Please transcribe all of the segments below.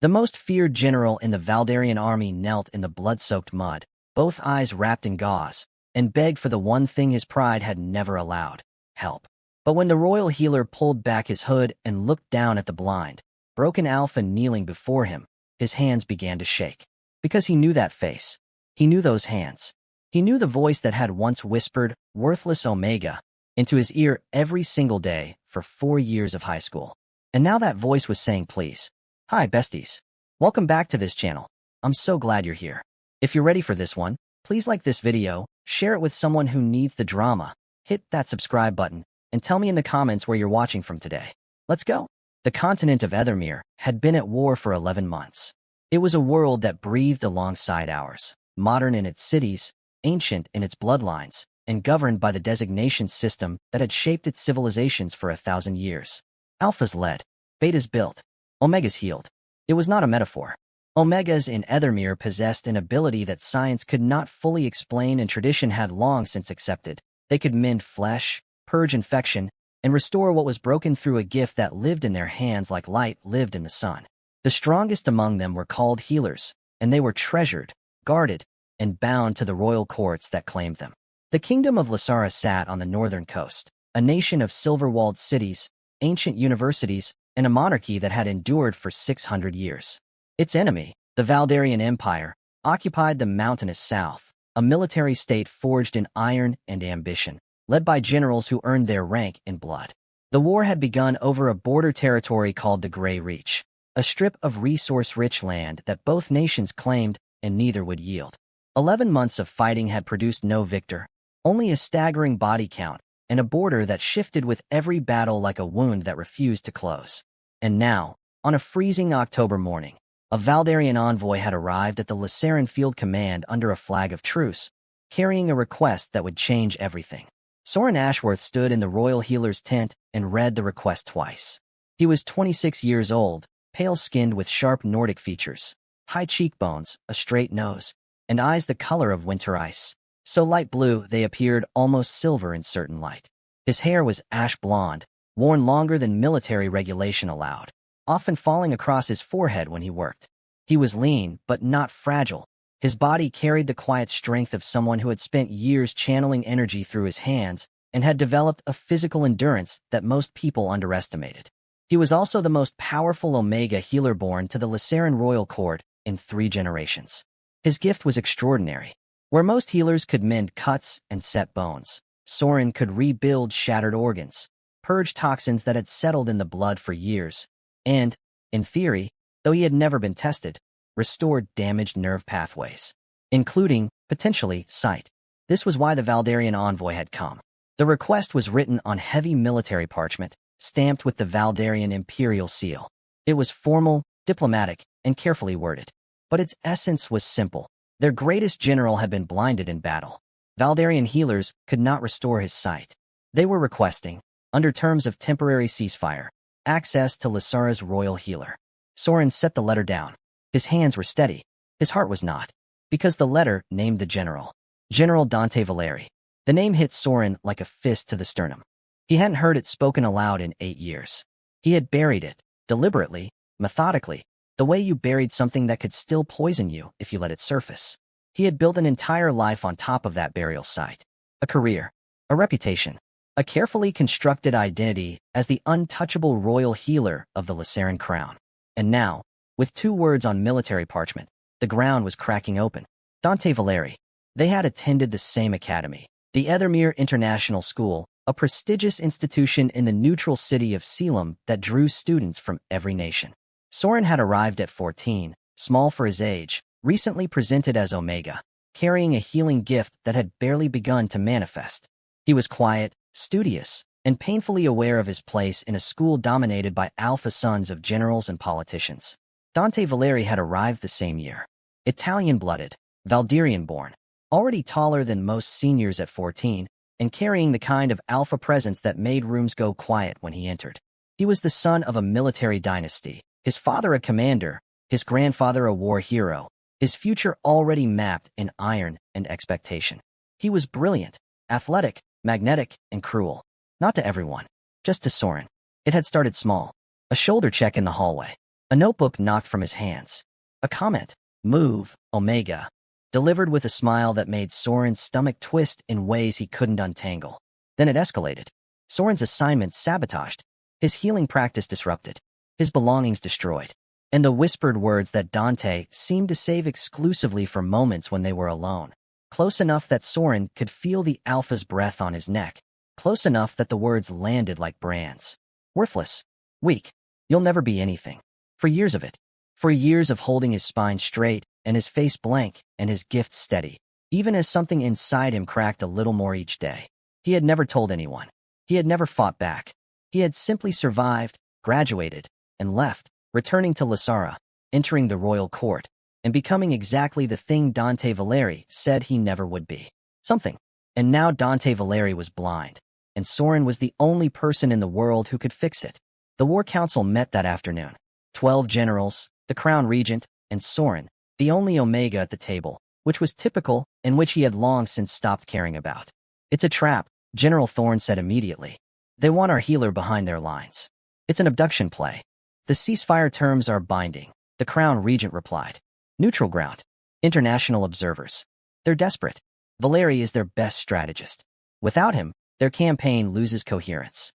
The most feared general in the Valdarian army knelt in the blood-soaked mud, both eyes wrapped in gauze, and begged for the one thing his pride had never allowed: help. But when the royal healer pulled back his hood and looked down at the blind, broken Alpha kneeling before him, his hands began to shake. Because he knew that face. He knew those hands. He knew the voice that had once whispered, "Worthless Omega," into his ear every single day for 4 years of high school. And now that voice was saying, "Please. Hi, besties. Welcome back to this channel. I'm so glad you're here. If you're ready for this one, please like this video, share it with someone who needs the drama, hit that subscribe button, and tell me in the comments where you're watching from today. Let's go. The continent of Ethermir had been at war for 11 months. It was a world that breathed alongside ours, modern in its cities, ancient in its bloodlines, and governed by the designation system that had shaped its civilizations for 1,000 years. Alphas led, betas built, Omegas healed. It was not a metaphor. Omegas in Ethermir possessed an ability that science could not fully explain and tradition had long since accepted. They could mend flesh, purge infection, and restore what was broken through a gift that lived in their hands like light lived in the sun. The strongest among them were called healers, and they were treasured, guarded, and bound to the royal courts that claimed them. The kingdom of Lysara sat on the northern coast, a nation of silver-walled cities, ancient universities, and a monarchy that had endured for 600 years. Its enemy, the Valdarian Empire, occupied the mountainous south, a military state forged in iron and ambition, led by generals who earned their rank in blood. The war had begun over a border territory called the Grey Reach, a strip of resource-rich land that both nations claimed and neither would yield. 11 months of fighting had produced no victor, only a staggering body count, and a border that shifted with every battle like a wound that refused to close. And now, on a freezing October morning, a Valdarian envoy had arrived at the Lysaran Field Command under a flag of truce, carrying a request that would change everything. Soren Ashworth stood in the royal healer's tent and read the request twice. He was 26 years old, pale-skinned with sharp Nordic features, high cheekbones, a straight nose, and eyes the color of winter ice. So light blue they appeared almost silver in certain light. His hair was ash blonde, worn longer than military regulation allowed, often falling across his forehead when he worked. He was lean, but not fragile. His body carried the quiet strength of someone who had spent years channeling energy through his hands and had developed a physical endurance that most people underestimated. He was also the most powerful Omega healer born to the Lysaran royal court in 3 generations. His gift was extraordinary. Where most healers could mend cuts and set bones, Soren could rebuild shattered organs, purge toxins that had settled in the blood for years, and, in theory, though he had never been tested, restored damaged nerve pathways, including, potentially, sight. This was why the Valdarian envoy had come. The request was written on heavy military parchment, stamped with the Valdarian imperial seal. It was formal, diplomatic, and carefully worded. But its essence was simple. Their greatest general had been blinded in battle. Valdarian healers could not restore his sight. They were requesting, under terms of temporary ceasefire, access to Lysara's royal healer. Soren set the letter down. His hands were steady. His heart was not, because the letter named the general. General Dante Valeri. The name hit Soren like a fist to the sternum. He hadn't heard it spoken aloud in 8 years. He had buried it, deliberately, methodically, the way you buried something that could still poison you if you let it surface. He had built an entire life on top of that burial site. A career, a reputation, a carefully constructed identity as the untouchable royal healer of the Lysaran crown. And now, with 2 words on military parchment, the ground was cracking open. Dante Valeri. They had attended the same academy, the Ethermir International School, a prestigious institution in the neutral city of Selim that drew students from every nation. Soren had arrived at 14, small for his age, recently presented as Omega, carrying a healing gift that had barely begun to manifest. He was quiet, studious, and painfully aware of his place in a school dominated by alpha sons of generals and politicians. Dante Valeri had arrived the same year. Italian-blooded, Valdarian-born, already taller than most seniors at 14, and carrying the kind of alpha presence that made rooms go quiet when he entered. He was the son of a military dynasty, his father a commander, his grandfather a war hero, his future already mapped in iron and expectation. He was brilliant, athletic, magnetic, and cruel. Not to everyone, just to Soren. It had started small. A shoulder check in the hallway. A notebook knocked from his hands. A comment, Move, Omega, delivered with a smile that made Soren's stomach twist in ways he couldn't untangle. Then it escalated. Soren's assignment sabotaged, his healing practice disrupted, his belongings destroyed, and the whispered words that Dante seemed to save exclusively for moments when they were alone. Close enough that Soren could feel the Alpha's breath on his neck, close enough that the words landed like brands. Worthless. Weak. You'll never be anything. For years of it. For years of holding his spine straight, and his face blank, and his gift steady, even as something inside him cracked a little more each day. He had never told anyone. He had never fought back. He had simply survived, graduated, and left, returning to Lysara, entering the royal court, and becoming exactly the thing Dante Valeri said he never would be. Something. And now Dante Valeri was blind, and Soren was the only person in the world who could fix it. The War Council met that afternoon. 12 generals, the Crown Regent, and Soren, the only Omega at the table, which was typical and which he had long since stopped caring about. It's a trap, General Thorne said immediately. They want our healer behind their lines. It's an abduction play. The ceasefire terms are binding, the Crown Regent replied. Neutral ground. International observers. They're desperate. Valeri is their best strategist. Without him, their campaign loses coherence.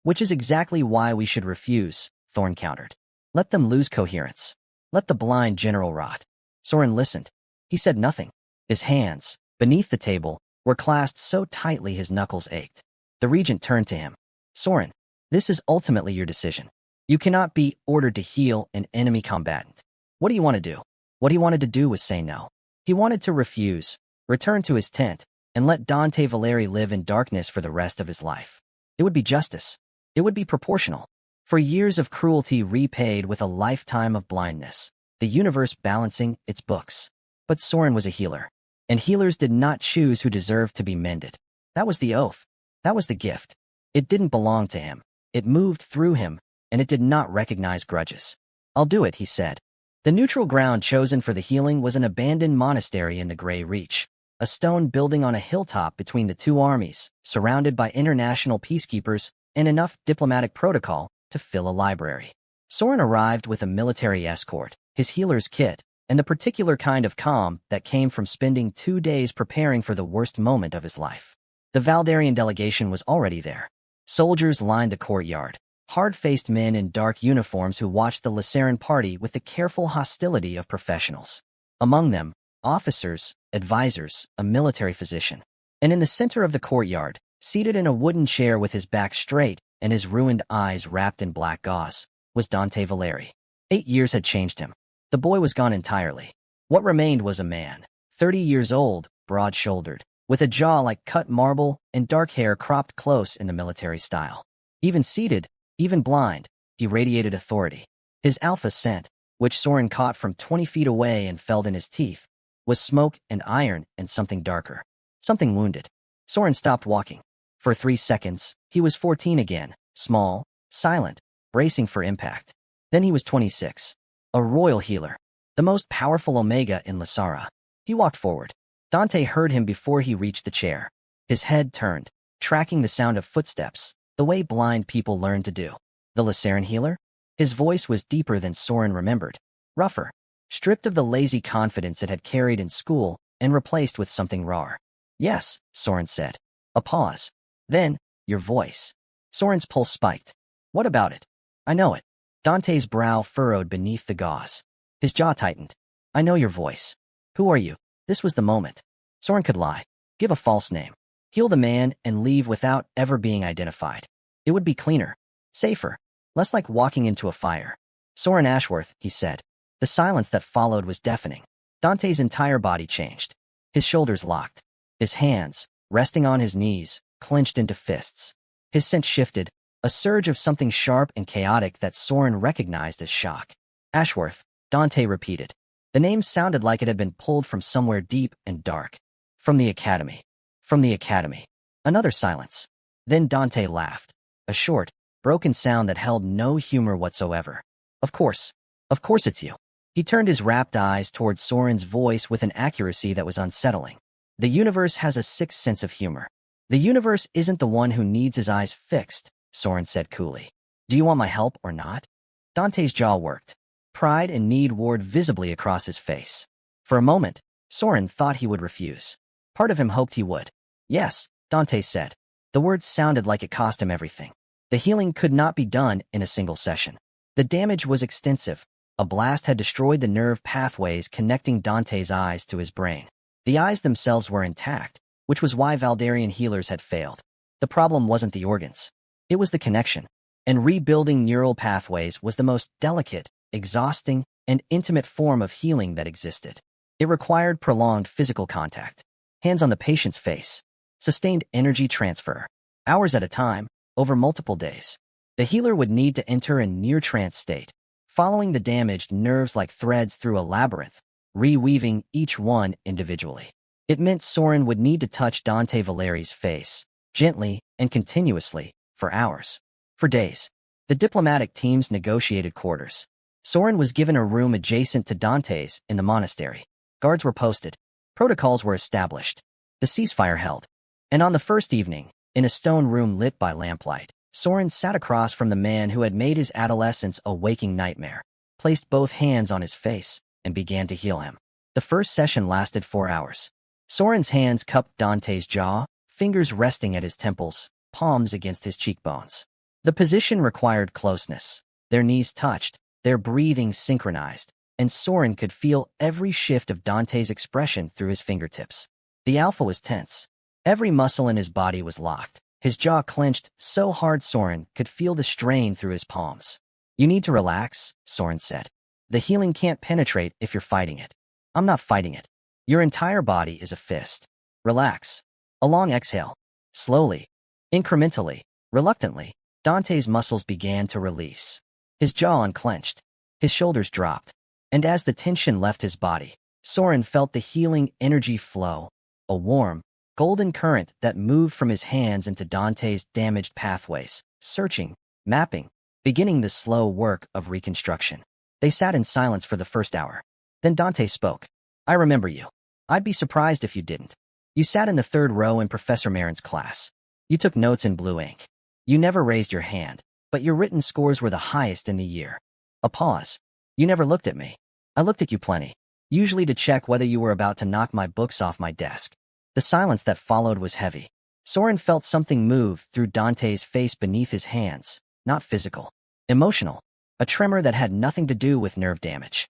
Which is exactly why we should refuse, Thorne countered. Let them lose coherence. Let the blind general rot. Soren listened. He said nothing. His hands, beneath the table, were clasped so tightly his knuckles ached. The regent turned to him. Soren, this is ultimately your decision. You cannot be ordered to heal an enemy combatant. What do you want to do? What he wanted to do was say no. He wanted to refuse, return to his tent, and let Dante Valeri live in darkness for the rest of his life. It would be justice. It would be proportional. For years of cruelty repaid with a lifetime of blindness, the universe balancing its books. But Soren was a healer, and healers did not choose who deserved to be mended. That was the oath. That was the gift. It didn't belong to him. It moved through him, and it did not recognize grudges. I'll do it, he said. The neutral ground chosen for the healing was an abandoned monastery in the Grey Reach, a stone building on a hilltop between the two armies, surrounded by international peacekeepers and enough diplomatic protocol to fill a library. Soren arrived with a military escort, his healer's kit, and the particular kind of calm that came from spending 2 days preparing for the worst moment of his life. The Valdarian delegation was already there. Soldiers lined the courtyard, hard-faced men in dark uniforms who watched the Lysaran party with the careful hostility of professionals. Among them, officers, advisors, a military physician. And in the center of the courtyard, seated in a wooden chair with his back straight and his ruined eyes wrapped in black gauze, was Dante Valeri. 8 years had changed him. The boy was gone entirely. What remained was a man, 30 years old, broad-shouldered, with a jaw like cut marble and dark hair cropped close in the military style. Even seated, even blind, he radiated authority. His alpha scent, which Soren caught from 20 feet away and felt in his teeth, was smoke and iron and something darker. Something wounded. Soren stopped walking. For 3 seconds, he was 14 again, small, silent, bracing for impact. Then he was 26. A royal healer. The most powerful Omega in Lysara. He walked forward. Dante heard him before he reached the chair. His head turned, tracking the sound of footsteps, the way blind people learn to do. The Lysaran healer? His voice was deeper than Soren remembered. Rougher. Stripped of the lazy confidence it had carried in school and replaced with something rawer. Yes, Soren said. A pause. Then, your voice. Soren's pulse spiked. What about it? I know it. Dante's brow furrowed beneath the gauze. His jaw tightened. I know your voice. Who are you? This was the moment. Soren could lie. Give a false name. Heal the man and leave without ever being identified. It would be cleaner. Safer. Less like walking into a fire. Soren Ashworth, he said. The silence that followed was deafening. Dante's entire body changed. His shoulders locked. His hands, resting on his knees, clenched into fists. His scent shifted, a surge of something sharp and chaotic that Soren recognized as shock. Ashworth, Dante repeated. The name sounded like it had been pulled from somewhere deep and dark. From the academy. From the academy. Another silence. Then Dante laughed. A short, broken sound that held no humor whatsoever. Of course it's you. He turned his rapt eyes towards Soren's voice with an accuracy that was unsettling. The universe has a sixth sense of humor. The universe isn't the one who needs his eyes fixed, Soren said coolly. Do you want my help or not? Dante's jaw worked. Pride and need warred visibly across his face. For a moment, Soren thought he would refuse. Part of him hoped he would. Yes, Dante said. The words sounded like it cost him everything. The healing could not be done in a single session. The damage was extensive. A blast had destroyed the nerve pathways connecting Dante's eyes to his brain. The eyes themselves were intact, which was why Valdarian healers had failed. The problem wasn't the organs. It was the connection. And rebuilding neural pathways was the most delicate, exhausting, and intimate form of healing that existed. It required prolonged physical contact, hands on the patient's face, sustained energy transfer, hours at a time, over multiple days. The healer would need to enter a near-trance state, following the damaged nerves like threads through a labyrinth, reweaving each one individually. It meant Soren would need to touch Dante Valeri's face, gently and continuously, for hours. For days. The diplomatic teams negotiated quarters. Soren was given a room adjacent to Dante's in the monastery. Guards were posted. Protocols were established. The ceasefire held. And on the first evening, in a stone room lit by lamplight, Soren sat across from the man who had made his adolescence a waking nightmare, placed both hands on his face, and began to heal him. The first session lasted 4 hours. Soren's hands cupped Dante's jaw, fingers resting at his temples, palms against his cheekbones. The position required closeness. Their knees touched, their breathing synchronized, and Soren could feel every shift of Dante's expression through his fingertips. The alpha was tense. Every muscle in his body was locked. His jaw clenched so hard Soren could feel the strain through his palms. "You need to relax," Soren said. "The healing can't penetrate if you're fighting it." "I'm not fighting it. Your entire body is a fist. Relax." A long exhale. Slowly, incrementally, reluctantly, Dante's muscles began to release. His jaw unclenched. His shoulders dropped. And as the tension left his body, Soren felt the healing energy flow, a warm, golden current that moved from his hands into Dante's damaged pathways, searching, mapping, beginning the slow work of reconstruction. They sat in silence for the first hour. Then Dante spoke. "I remember you. I'd be surprised if you didn't. You sat in the third row in Professor Marin's class. You took notes in blue ink. You never raised your hand, but your written scores were the highest in the year." A pause. "You never looked at me. I looked at you plenty, usually to check whether you were about to knock my books off my desk." The silence that followed was heavy. Soren felt something move through Dante's face beneath his hands, not physical, emotional, a tremor that had nothing to do with nerve damage.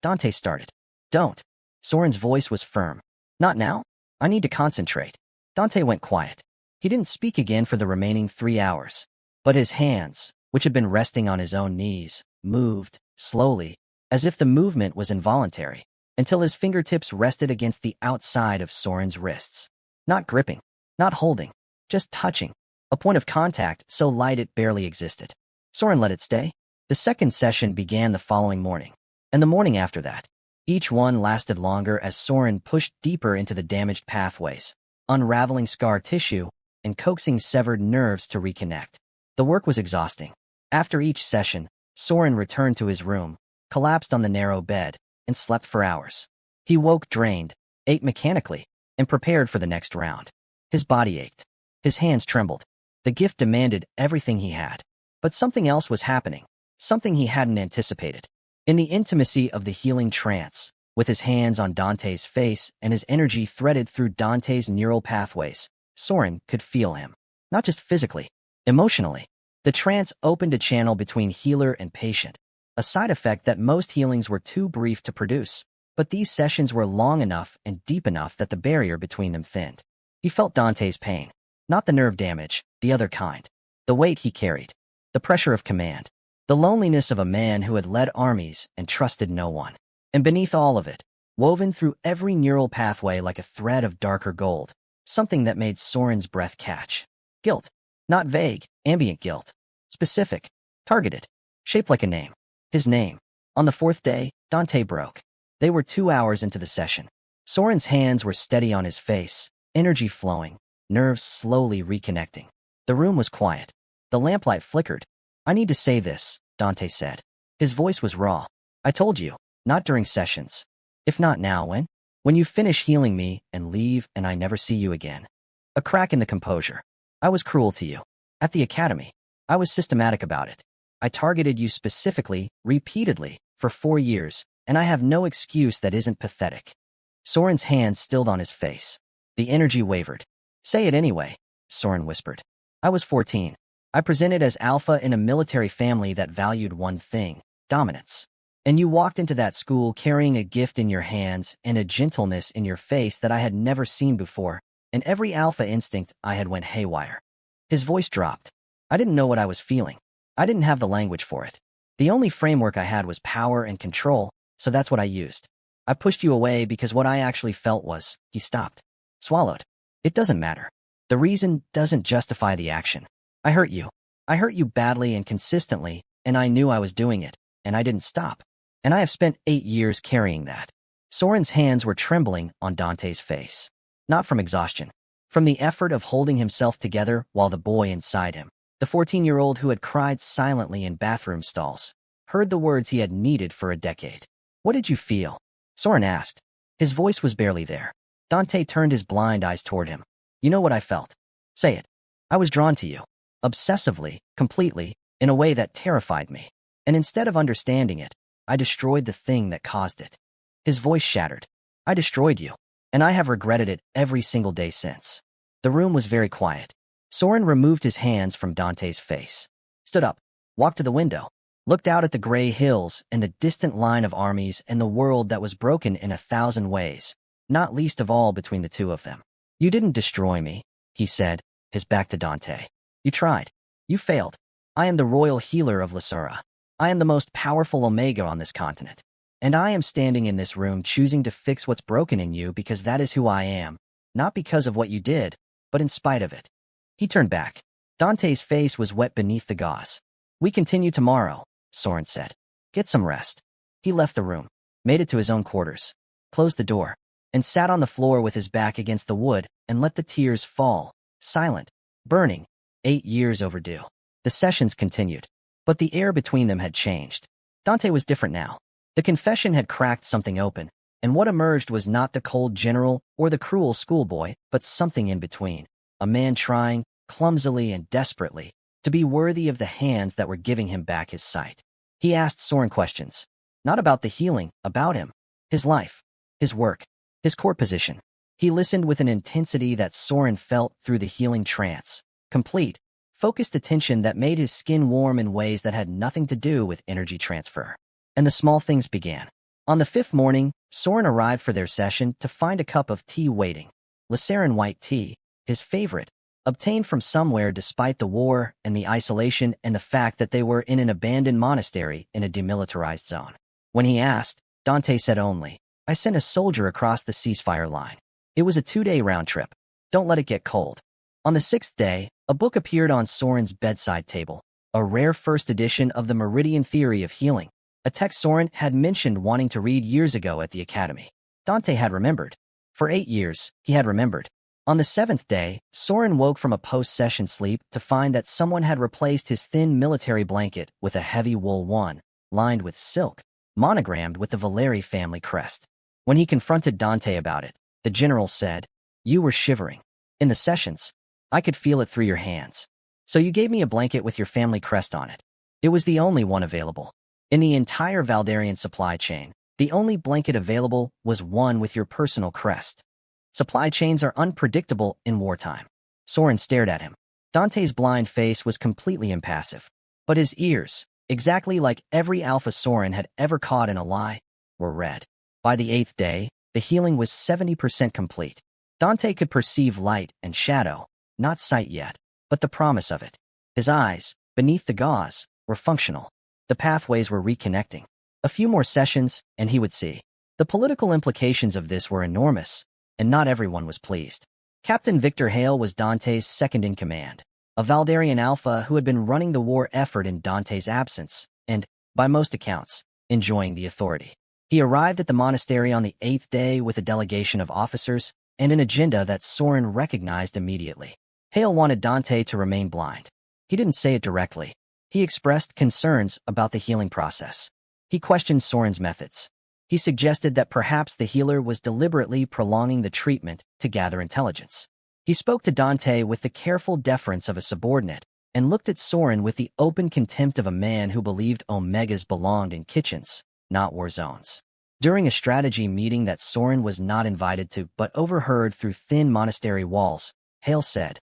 Dante started. "Don't." Soren's voice was firm. "Not now? I need to concentrate." Dante went quiet. He didn't speak again for the remaining 3 hours. But his hands, which had been resting on his own knees, moved, slowly, as if the movement was involuntary, until his fingertips rested against the outside of Soren's wrists. Not gripping, not holding, just touching, a point of contact so light it barely existed. Soren let it stay. The second session began the following morning, and the morning after that. Each one lasted longer as Soren pushed deeper into the damaged pathways, unraveling scar tissue and coaxing severed nerves to reconnect. The work was exhausting. After each session, Soren returned to his room, collapsed on the narrow bed, and slept for hours. He woke drained, ate mechanically, and prepared for the next round. His body ached. His hands trembled. The gift demanded everything he had. But something else was happening, something he hadn't anticipated. In the intimacy of the healing trance, with his hands on Dante's face and his energy threaded through Dante's neural pathways, Soren could feel him. Not just physically, emotionally. The trance opened a channel between healer and patient, a side effect that most healings were too brief to produce. But these sessions were long enough and deep enough that the barrier between them thinned. He felt Dante's pain, not the nerve damage, the other kind. The weight he carried, the pressure of command, the loneliness of a man who had led armies and trusted no one. And beneath all of it, woven through every neural pathway like a thread of darker gold, something that made Soren's breath catch. Guilt. Not vague, ambient guilt. Specific, targeted, shaped like a name. His name. On the fourth day, Dante broke. They were 2 hours into the session. Soren's hands were steady on his face, energy flowing, nerves slowly reconnecting. The room was quiet. The lamplight flickered. "I need to say this," Dante said. His voice was raw. "I told you, not during sessions. If not now, when? When you finish healing me and leave and I never see you again." A crack in the composure. "I was cruel to you. At the academy. I was systematic about it. I targeted you specifically, repeatedly, for 4 years, and I have no excuse that isn't pathetic. Soren's hands stilled on his face. The energy wavered. Say it anyway, Soren whispered. I was 14. I presented as alpha in a military family that valued one thing: dominance. And you walked into that school carrying a gift in your hands and a gentleness in your face that I had never seen before, and every alpha instinct I had went haywire. His voice dropped. I didn't know what I was feeling. I didn't have the language for it. The only framework I had was power and control, so that's what I used. I pushed you away because what I actually felt was, he stopped. Swallowed. It doesn't matter. The reason doesn't justify the action. I hurt you. I hurt you badly and consistently, and I knew I was doing it, and I didn't stop. And I have spent 8 years carrying that. Soren's hands were trembling on Dante's face. Not from exhaustion. From the effort of holding himself together while the boy inside him, the 14-year-old who had cried silently in bathroom stalls, heard the words he had needed for a decade. What did you feel? Soren asked. His voice was barely there. Dante turned his blind eyes toward him. You know what I felt. Say it. I was drawn to you. Obsessively, completely, in a way that terrified me. And instead of understanding it, I destroyed the thing that caused it. His voice shattered. I destroyed you. And I have regretted it every single day since. The room was very quiet. Soren removed his hands from Dante's face, stood up, walked to the window, looked out at the gray hills and the distant line of armies and the world that was broken in 1,000 ways, not least of all between the two of them. You didn't destroy me, he said, his back to Dante. You tried. You failed. I am the royal healer of Lysura. I am the most powerful Omega on this continent. And I am standing in this room choosing to fix what's broken in you because that is who I am, not because of what you did, but in spite of it. He turned back. Dante's face was wet beneath the gauze. We continue tomorrow, Soren said. Get some rest. He left the room, made it to his own quarters, closed the door, and sat on the floor with his back against the wood and let the tears fall, silent, burning, 8 years overdue. The sessions continued, but the air between them had changed. Dante was different now. The confession had cracked something open, and what emerged was not the cold general or the cruel schoolboy, but something in between. A man trying, clumsily and desperately, to be worthy of the hands that were giving him back his sight. He asked Soren questions, not about the healing, about him, his life, his work, his court position. He listened with an intensity that Soren felt through the healing trance, complete, focused attention that made his skin warm in ways that had nothing to do with energy transfer. And the small things began. On the 5th morning, Soren arrived for their session to find a cup of tea waiting. Lysaran white tea, his favorite, obtained from somewhere despite the war and the isolation and the fact that they were in an abandoned monastery in a demilitarized zone. When he asked, Dante said only, I sent a soldier across the ceasefire line. It was a 2-day round trip. Don't let it get cold. On the 6th day, a book appeared on Soren's bedside table, a rare first edition of the Meridian Theory of Healing, a text Soren had mentioned wanting to read years ago at the academy. Dante had remembered. For 8 years, he had remembered. On the 7th day, Soren woke from a post-session sleep to find that someone had replaced his thin military blanket with a heavy wool one, lined with silk, monogrammed with the Valeri family crest. When he confronted Dante about it, the general said, You were shivering. In the sessions, I could feel it through your hands. So you gave me a blanket with your family crest on it. It was the only one available. In the entire Valdarian supply chain, the only blanket available was one with your personal crest. Supply chains are unpredictable in wartime. Soren stared at him. Dante's blind face was completely impassive, but his ears, exactly like every Alpha Soren had ever caught in a lie, were red. By the 8th day, the healing was 70% complete. Dante could perceive light and shadow, not sight yet, but the promise of it. His eyes, beneath the gauze, were functional. The pathways were reconnecting. A few more sessions, and he would see. The political implications of this were enormous, and not everyone was pleased. Captain Victor Hale was Dante's second-in-command, a Valdarian alpha who had been running the war effort in Dante's absence, and, by most accounts, enjoying the authority. He arrived at the monastery on the 8th day with a delegation of officers and an agenda that Soren recognized immediately. Hale wanted Dante to remain blind. He didn't say it directly. He expressed concerns about the healing process. He questioned Soren's methods. He suggested that perhaps the healer was deliberately prolonging the treatment to gather intelligence. He spoke to Dante with the careful deference of a subordinate, and looked at Soren with the open contempt of a man who believed omegas belonged in kitchens, not war zones. During a strategy meeting that Soren was not invited to but overheard through thin monastery walls, Hale said,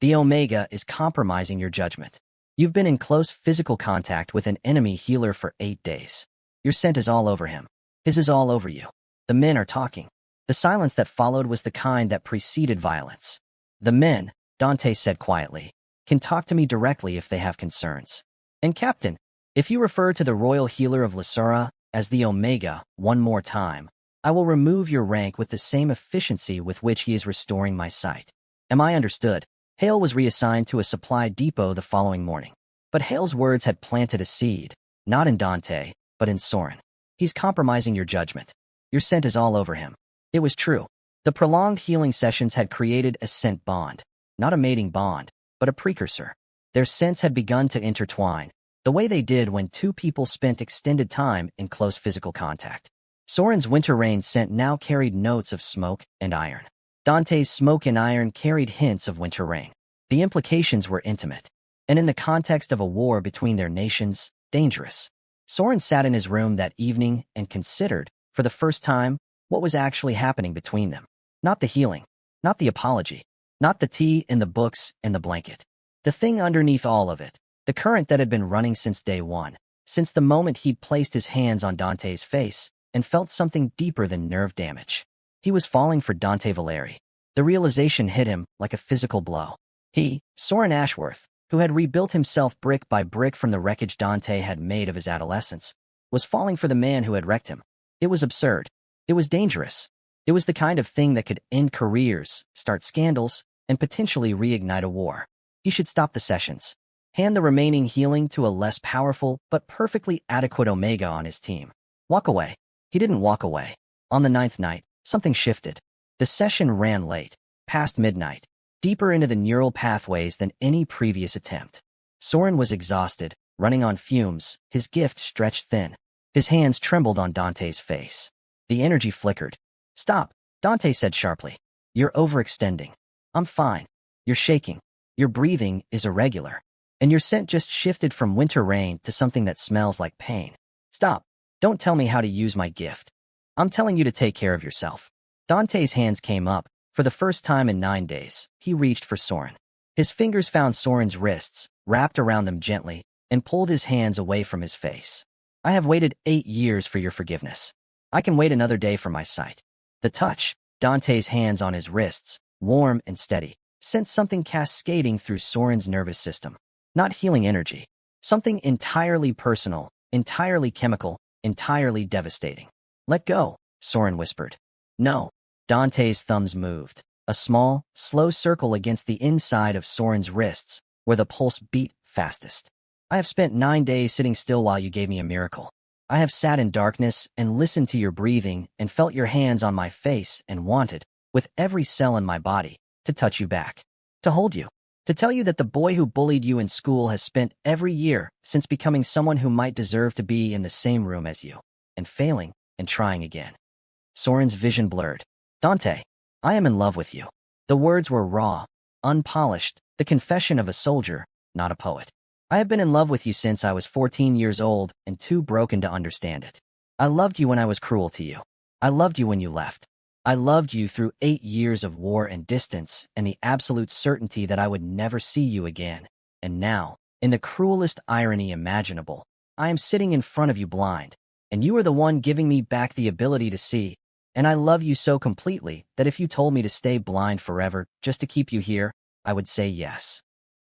"The omega is compromising your judgment. You've been in close physical contact with an enemy healer for 8 days. Your scent is all over him. His is all over you. The men are talking." The silence that followed was the kind that preceded violence. "The men," Dante said quietly, "can talk to me directly if they have concerns. And Captain, if you refer to the royal healer of Lysura as the Omega one more time, I will remove your rank with the same efficiency with which he is restoring my sight. Am I understood?" Hale was reassigned to a supply depot the following morning. But Hale's words had planted a seed, not in Dante, but in Soren. "He's compromising your judgment. Your scent is all over him." It was true. The prolonged healing sessions had created a scent bond, not a mating bond, but a precursor. Their scents had begun to intertwine, the way they did when two people spent extended time in close physical contact. Soren's winter rain scent now carried notes of smoke and iron. Dante's smoke and iron carried hints of winter rain. The implications were intimate, and in the context of a war between their nations, dangerous. Soren sat in his room that evening and considered, for the first time, what was actually happening between them. Not the healing, not the apology, not the tea in the books and the blanket. The thing underneath all of it, the current that had been running since day one, since the moment he'd placed his hands on Dante's face and felt something deeper than nerve damage. He was falling for Dante Valeri. The realization hit him like a physical blow. He, Soren Ashworth, who had rebuilt himself brick by brick from the wreckage Dante had made of his adolescence, was falling for the man who had wrecked him. It was absurd. It was dangerous. It was the kind of thing that could end careers, start scandals, and potentially reignite a war. He should stop the sessions. Hand the remaining healing to a less powerful but perfectly adequate Omega on his team. Walk away. He didn't walk away. On the 9th night, something shifted. The session ran late, past midnight, deeper into the neural pathways than any previous attempt. Soren was exhausted, running on fumes, his gift stretched thin. His hands trembled on Dante's face. The energy flickered. "Stop," Dante said sharply. "You're overextending." "I'm fine." "You're shaking. Your breathing is irregular. And your scent just shifted from winter rain to something that smells like pain." "Stop. Don't tell me how to use my gift. I'm telling you to take care of yourself." Dante's hands came up. For the first time in 9 days, he reached for Soren. His fingers found Soren's wrists, wrapped around them gently, and pulled his hands away from his face. "I have waited 8 years for your forgiveness. I can wait another day for my sight." The touch, Dante's hands on his wrists, warm and steady, sent something cascading through Soren's nervous system. Not healing energy. Something entirely personal, entirely chemical, entirely devastating. "Let go," Soren whispered. "No." Dante's thumbs moved. A small, slow circle against the inside of Soren's wrists, where the pulse beat fastest. "I have spent 9 days sitting still while you gave me a miracle. I have sat in darkness and listened to your breathing and felt your hands on my face and wanted, with every cell in my body, to touch you back. To hold you. To tell you that the boy who bullied you in school has spent every year since becoming someone who might deserve to be in the same room as you, and failing and trying again." Soren's vision blurred. "Dante, I am in love with you." The words were raw, unpolished, the confession of a soldier, not a poet. "I have been in love with you since I was 14 years old and too broken to understand it. I loved you when I was cruel to you. I loved you when you left. I loved you through 8 years of war and distance and the absolute certainty that I would never see you again. And now, in the cruelest irony imaginable, I am sitting in front of you blind, and you are the one giving me back the ability to see. And I love you so completely that if you told me to stay blind forever just to keep you here, I would say yes."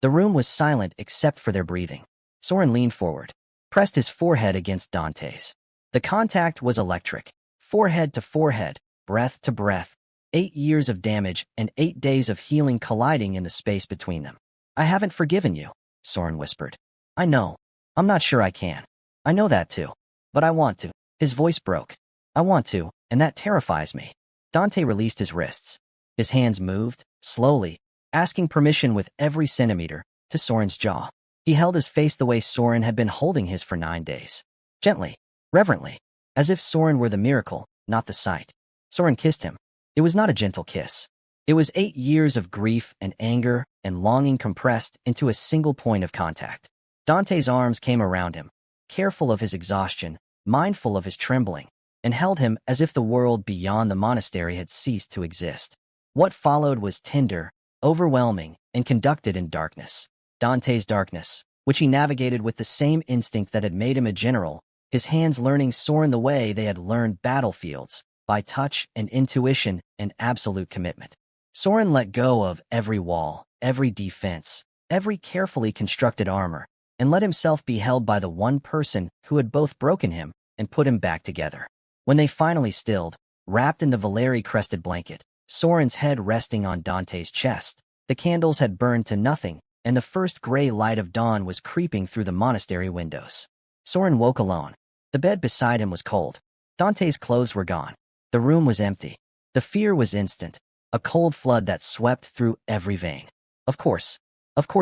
The room was silent except for their breathing. Soren leaned forward, pressed his forehead against Dante's. The contact was electric, forehead to forehead, breath to breath, 8 years of damage and 8 days of healing colliding in the space between them. "I haven't forgiven you," Soren whispered. "I know. I'm not sure I can. I know that too. But I want to." His voice broke. "I want to, and that terrifies me." Dante released his wrists. His hands moved, slowly, asking permission with every centimeter, to Soren's jaw. He held his face the way Soren had been holding his for 9 days. Gently, reverently, as if Soren were the miracle, not the sight. Soren kissed him. It was not a gentle kiss. It was 8 years of grief and anger and longing compressed into a single point of contact. Dante's arms came around him, careful of his exhaustion, mindful of his trembling, and held him as if the world beyond the monastery had ceased to exist. What followed was tender, overwhelming, and conducted in darkness. Dante's darkness, which he navigated with the same instinct that had made him a general, his hands learning Soren the way they had learned battlefields, by touch and intuition and absolute commitment. Soren let go of every wall, every defense, every carefully constructed armor, and let himself be held by the one person who had both broken him and put him back together. When they finally stilled, wrapped in the Valeri-crested blanket, Soren's head resting on Dante's chest, the candles had burned to nothing, and the first gray light of dawn was creeping through the monastery windows. Soren woke alone. The bed beside him was cold. Dante's clothes were gone. The room was empty. The fear was instant, a cold flood that swept through every vein. Of course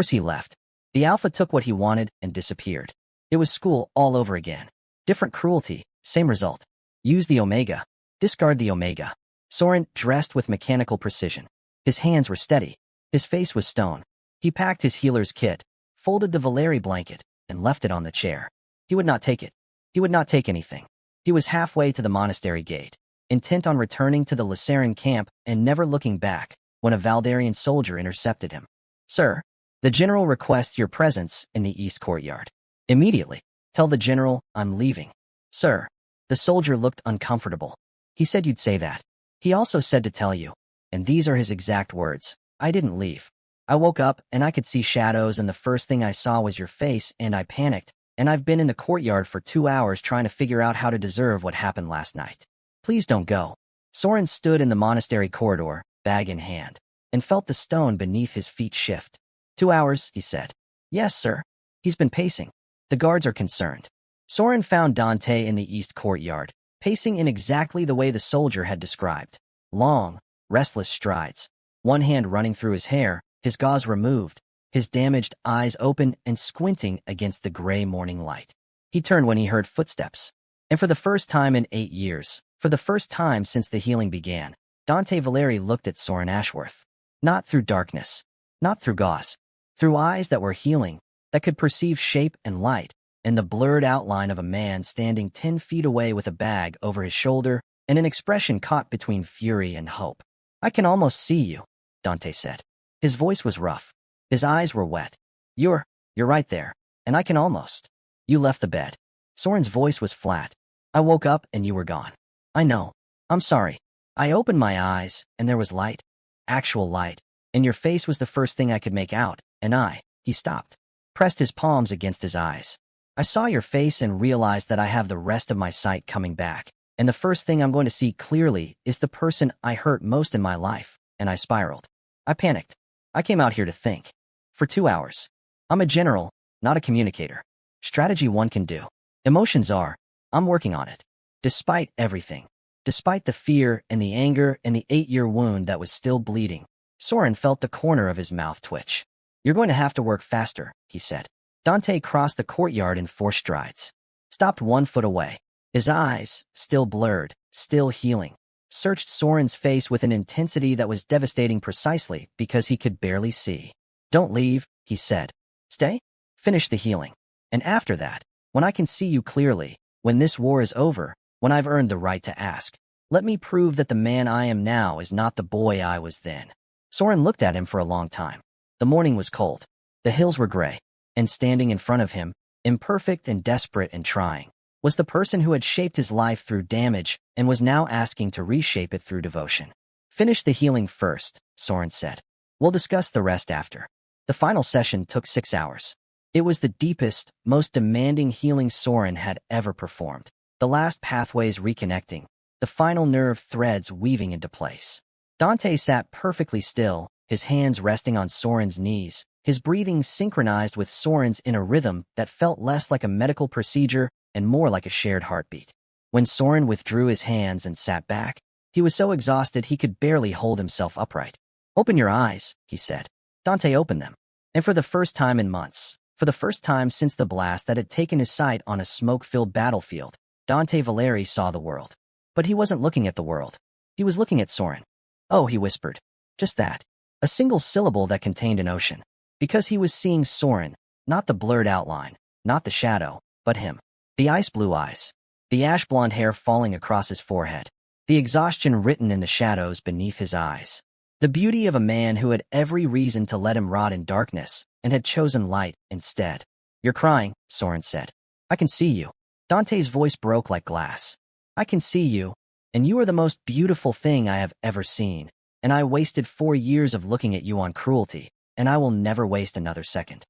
he left. The Alpha took what he wanted and disappeared. It was school all over again. Different cruelty, same result. Use the Omega. Discard the Omega. Soren dressed with mechanical precision. His hands were steady. His face was stone. He packed his healer's kit, folded the Valeri blanket, and left it on the chair. He would not take it. He would not take anything. He was halfway to the monastery gate, intent on returning to the Lycaran camp and never looking back, when a Valdarian soldier intercepted him. "Sir, the general requests your presence in the east courtyard. Immediately. Tell the general I'm leaving." "Sir." The soldier looked uncomfortable. "He said you'd say that. He also said to tell you," and these are his exact words, "I didn't leave. I woke up and I could see shadows and the first thing I saw was your face and I panicked, and I've been in the courtyard for 2 hours trying to figure out how to deserve what happened last night. Please don't go." Soren stood in the monastery corridor, bag in hand, and felt the stone beneath his feet shift. 2 hours, he said. "Yes, sir." He's been pacing. The guards are concerned. Soren found Dante in the east courtyard, pacing in exactly the way the soldier had described. Long, restless strides, one hand running through his hair, his gauze removed, his damaged eyes open and squinting against the gray morning light. He turned when he heard footsteps. And for the first time in 8 years, for the first time since the healing began, Dante Valeri looked at Soren Ashworth. Not through darkness, not through gauze, through eyes that were healing, that could perceive shape and light, and the blurred outline of a man standing 10 feet away with a bag over his shoulder and an expression caught between fury and hope. "I can almost see you," Dante said. His voice was rough. His eyes were wet. You're right there, and I can almost." "You left the bed." Soren's voice was flat. "I woke up and you were gone." "I know. I'm sorry." "I opened my eyes, and there was light. Actual light. And your face was the first thing I could make out, and He stopped, pressed his palms against his eyes. "I saw your face and realized that I have the rest of my sight coming back, and the first thing I'm going to see clearly is the person I hurt most in my life," and I spiraled. I panicked. I came out here to think. For 2 hours. I'm a general, not a communicator. Strategy one can do. Emotions are. I'm working on it. Despite everything. Despite the fear and the anger and the 8-year wound that was still bleeding, Soren felt the corner of his mouth twitch. "You're going to have to work faster," he said. Dante crossed the courtyard in 4 strides. Stopped 1 foot away. His eyes, still blurred, still healing, searched Soren's face with an intensity that was devastating precisely because he could barely see. "Don't leave," he said. "Stay. Finish the healing. And after that, when I can see you clearly, when this war is over, when I've earned the right to ask, let me prove that the man I am now is not the boy I was then." Soren looked at him for a long time. The morning was cold. The hills were gray. And standing in front of him, imperfect and desperate and trying, was the person who had shaped his life through damage and was now asking to reshape it through devotion. "Finish the healing first," Soren said. "We'll discuss the rest after." The final session took 6 hours. It was the deepest, most demanding healing Soren had ever performed. The last pathways reconnecting, the final nerve threads weaving into place. Dante sat perfectly still, his hands resting on Soren's knees, his breathing synchronized with Soren's in a rhythm that felt less like a medical procedure and more like a shared heartbeat. When Soren withdrew his hands and sat back, he was so exhausted he could barely hold himself upright. "Open your eyes," he said. Dante opened them. And for the first time in months, for the first time since the blast that had taken his sight on a smoke-filled battlefield, Dante Valeri saw the world. But he wasn't looking at the world. He was looking at Soren. "Oh," he whispered. Just that. A single syllable that contained an ocean. Because he was seeing Soren, not the blurred outline, not the shadow, but him. The ice-blue eyes. The ash-blonde hair falling across his forehead. The exhaustion written in the shadows beneath his eyes. The beauty of a man who had every reason to let him rot in darkness, and had chosen light instead. You're crying, Soren said. I can see you. Dante's voice broke like glass. I can see you, and you are the most beautiful thing I have ever seen, and I wasted 4 years of looking at you on cruelty, and I will never waste another second.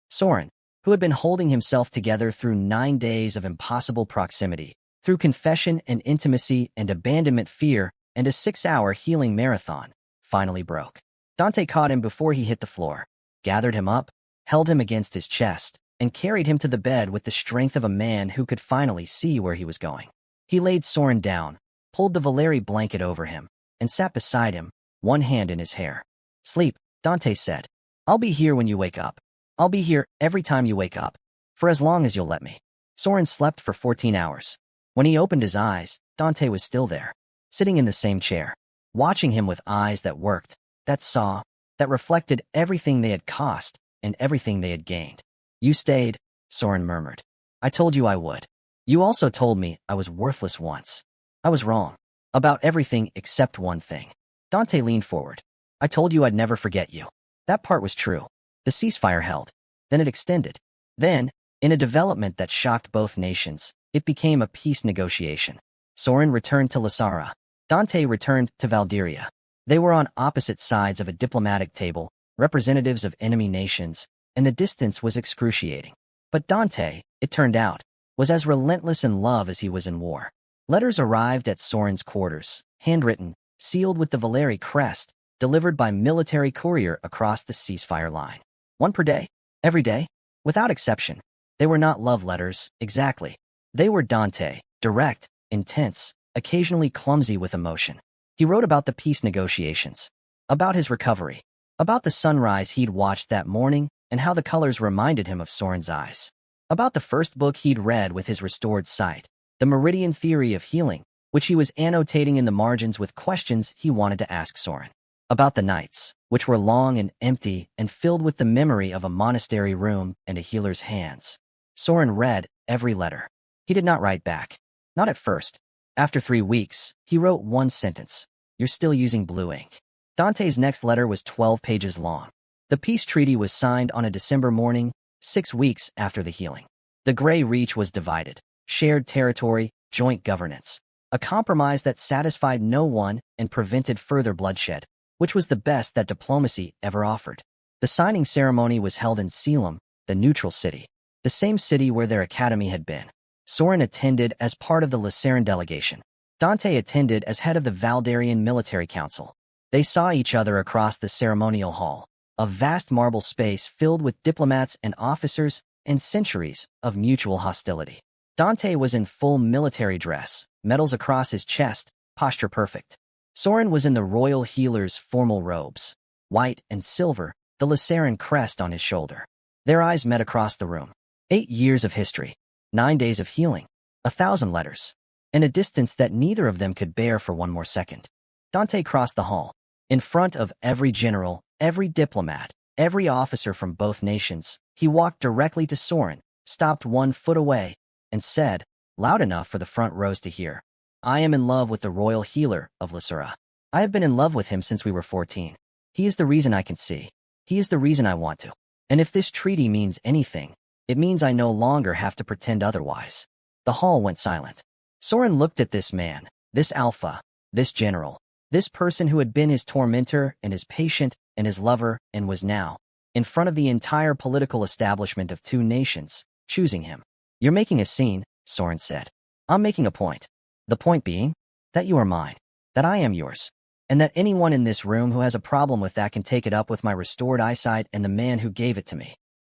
Soren, who had been holding himself together through 9 days of impossible proximity, through confession and intimacy and abandonment fear and a 6-hour healing marathon, finally broke. Dante caught him before he hit the floor, gathered him up, held him against his chest, and carried him to the bed with the strength of a man who could finally see where he was going. He laid Soren down, pulled the Valeri blanket over him, and sat beside him, one hand in his hair. Sleep, Dante said. I'll be here when you wake up. I'll be here every time you wake up, for as long as you'll let me. Soren slept for 14 hours. When he opened his eyes, Dante was still there, sitting in the same chair, watching him with eyes that worked, that saw, that reflected everything they had cost and everything they had gained. You stayed, Soren murmured. I told you I would. You also told me I was worthless once. I was wrong. About everything except one thing. Dante leaned forward. I told you I'd never forget you. That part was true. The ceasefire held. Then it extended. Then, in a development that shocked both nations, it became a peace negotiation. Soren returned to Lissara. Dante returned to Valderia. They were on opposite sides of a diplomatic table, representatives of enemy nations, and the distance was excruciating. But Dante, it turned out, was as relentless in love as he was in war. Letters arrived at Soren's quarters, handwritten, sealed with the Valeri crest, delivered by military courier across the ceasefire line. 1 per day, every day, without exception. They were not love letters, exactly. They were Dante, direct, intense, occasionally clumsy with emotion. He wrote about the peace negotiations, about his recovery, about the sunrise he'd watched that morning and how the colors reminded him of Soren's eyes, about the first book he'd read with his restored sight, the Meridian Theory of Healing, which he was annotating in the margins with questions he wanted to ask Soren, about the nights, which were long and empty and filled with the memory of a monastery room and a healer's hands. Soren read every letter. He did not write back. Not at first. After 3 weeks, he wrote one sentence. You're still using blue ink. Dante's next letter was 12 pages long. The peace treaty was signed on a December morning, 6 weeks after the healing. The Grey Reach was divided. Shared territory, joint governance. A compromise that satisfied no one and prevented further bloodshed, which was the best that diplomacy ever offered. The signing ceremony was held in Selim, the neutral city, the same city where their academy had been. Soren attended as part of the Lissaran delegation. Dante attended as head of the Valdarian Military Council. They saw each other across the ceremonial hall, a vast marble space filled with diplomats and officers and centuries of mutual hostility. Dante was in full military dress, medals across his chest, posture perfect. Soren was in the royal healer's formal robes, white and silver, the Lissaran crest on his shoulder. Their eyes met across the room. 8 years of history, 9 days of healing, 1,000 letters, and a distance that neither of them could bear for one more second. Dante crossed the hall. In front of every general, every diplomat, every officer from both nations, he walked directly to Soren, stopped 1 foot away, and said, loud enough for the front rows to hear, I am in love with the royal healer of Lissara. I have been in love with him since we were 14. He is the reason I can see. He is the reason I want to. And if this treaty means anything, it means I no longer have to pretend otherwise. The hall went silent. Soren looked at this man, this alpha, this general, this person who had been his tormentor and his patient and his lover and was now, in front of the entire political establishment of 2 nations, choosing him. You're making a scene, Soren said. I'm making a point. The point being, that you are mine, that I am yours, and that anyone in this room who has a problem with that can take it up with my restored eyesight and the man who gave it to me.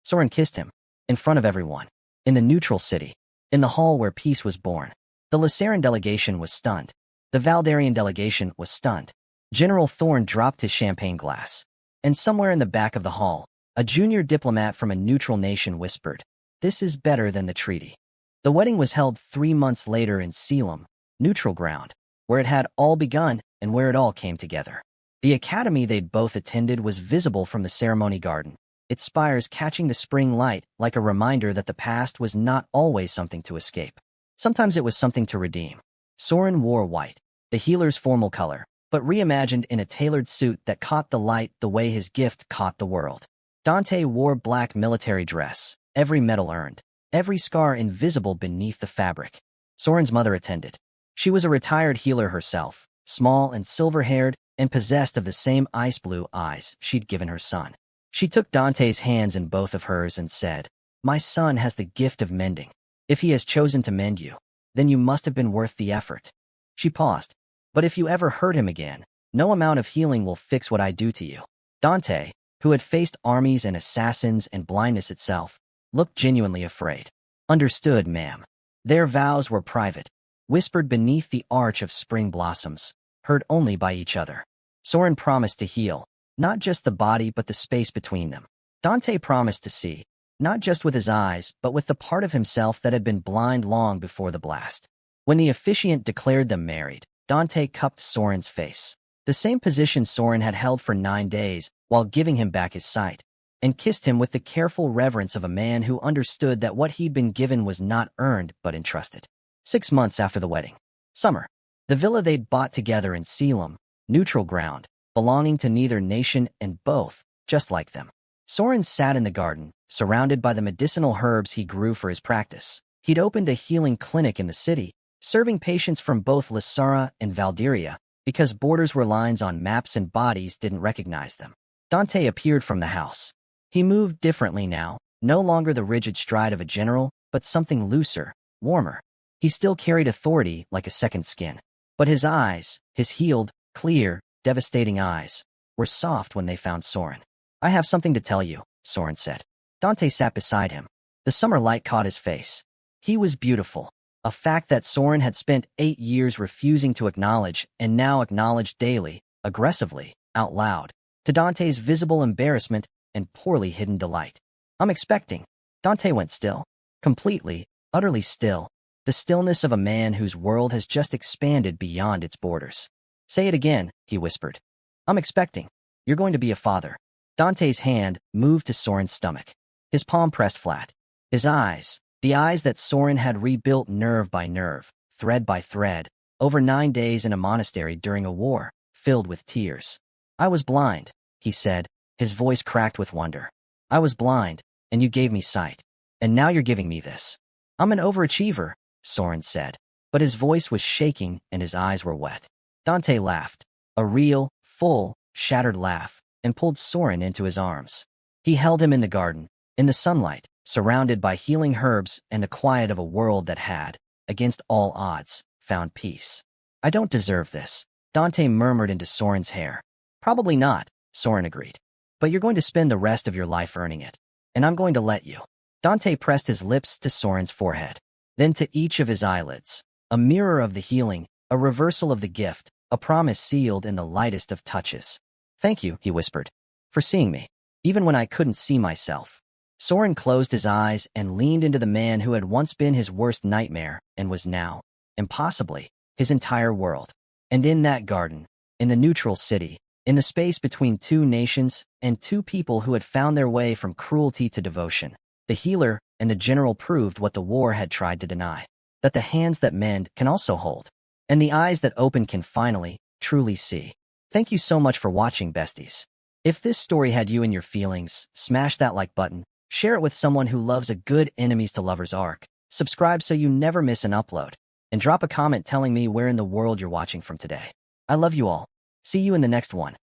Soren kissed him, in front of everyone, in the neutral city, in the hall where peace was born. The Lissaran delegation was stunned. The Valdarian delegation was stunned. General Thorne dropped his champagne glass. And somewhere in the back of the hall, a junior diplomat from a neutral nation whispered, this is better than the treaty. The wedding was held 3 months later in Selim, neutral ground, where it had all begun and where it all came together. The academy they'd both attended was visible from the ceremony garden, its spires catching the spring light like a reminder that the past was not always something to escape. Sometimes it was something to redeem. Soren wore white, the healer's formal color, but reimagined in a tailored suit that caught the light the way his gift caught the world. Dante wore black military dress, every medal earned, every scar invisible beneath the fabric. Soren's mother attended. She was a retired healer herself, small and silver-haired, and possessed of the same ice-blue eyes she'd given her son. She took Dante's hands in both of hers and said, "My son has the gift of mending. If he has chosen to mend you, then you must have been worth the effort." She paused. "But if you ever hurt him again, no amount of healing will fix what I do to you." Dante, who had faced armies and assassins and blindness itself, looked genuinely afraid. "Understood, ma'am." Their vows were private, whispered beneath the arch of spring blossoms, heard only by each other. Soren promised to heal, not just the body but the space between them. Dante promised to see, not just with his eyes but with the part of himself that had been blind long before the blast. When the officiant declared them married, Dante cupped Soren's face, the same position Soren had held for 9 days while giving him back his sight, and kissed him with the careful reverence of a man who understood that what he'd been given was not earned but entrusted. 6 months after the wedding. Summer. The villa they'd bought together in Selim, neutral ground, belonging to neither nation and both, just like them. Soren sat in the garden, surrounded by the medicinal herbs he grew for his practice. He'd opened a healing clinic in the city, serving patients from both Lissara and Valdiria, because borders were lines on maps and bodies didn't recognize them. Dante appeared from the house. He moved differently now, no longer the rigid stride of a general, but something looser, warmer. He still carried authority like a second skin. But his eyes, his healed, clear, devastating eyes, were soft when they found Soren. "I have something to tell you," Soren said. Dante sat beside him. The summer light caught his face. He was beautiful, a fact that Soren had spent 8 years refusing to acknowledge and now acknowledged daily, aggressively, out loud, to Dante's visible embarrassment and poorly hidden delight. "I'm expecting." Dante went still. Completely, utterly still. The stillness of a man whose world has just expanded beyond its borders. "Say it again," he whispered. "I'm expecting. You're going to be a father." Dante's hand moved to Soren's stomach. His palm pressed flat. His eyes, the eyes that Soren had rebuilt nerve by nerve, thread by thread, over 9 days in a monastery during a war, filled with tears. "I was blind," he said, his voice cracked with wonder. "I was blind, and you gave me sight. And now you're giving me this." "I'm an overachiever," Soren said, but his voice was shaking and his eyes were wet. Dante laughed, a real, full, shattered laugh, and pulled Soren into his arms. He held him in the garden, in the sunlight, surrounded by healing herbs and the quiet of a world that had, against all odds, found peace. "I don't deserve this," Dante murmured into Soren's hair. "Probably not," Soren agreed. "But you're going to spend the rest of your life earning it, and I'm going to let you." Dante pressed his lips to Soren's forehead, then to each of his eyelids, a mirror of the healing, a reversal of the gift, a promise sealed in the lightest of touches. "Thank you," he whispered, "for seeing me, even when I couldn't see myself." Soren closed his eyes and leaned into the man who had once been his worst nightmare and was now, impossibly, his entire world. And in that garden, in the neutral city, in the space between 2 nations and 2 people who had found their way from cruelty to devotion, the healer and the general proved what the war had tried to deny, that the hands that mend can also hold, and the eyes that open can finally, truly see. Thank you so much for watching, besties. If this story had you in your feelings, smash that like button, share it with someone who loves a good enemies to lovers arc, subscribe so you never miss an upload, and drop a comment telling me where in the world you're watching from today. I love you all. See you in the next one.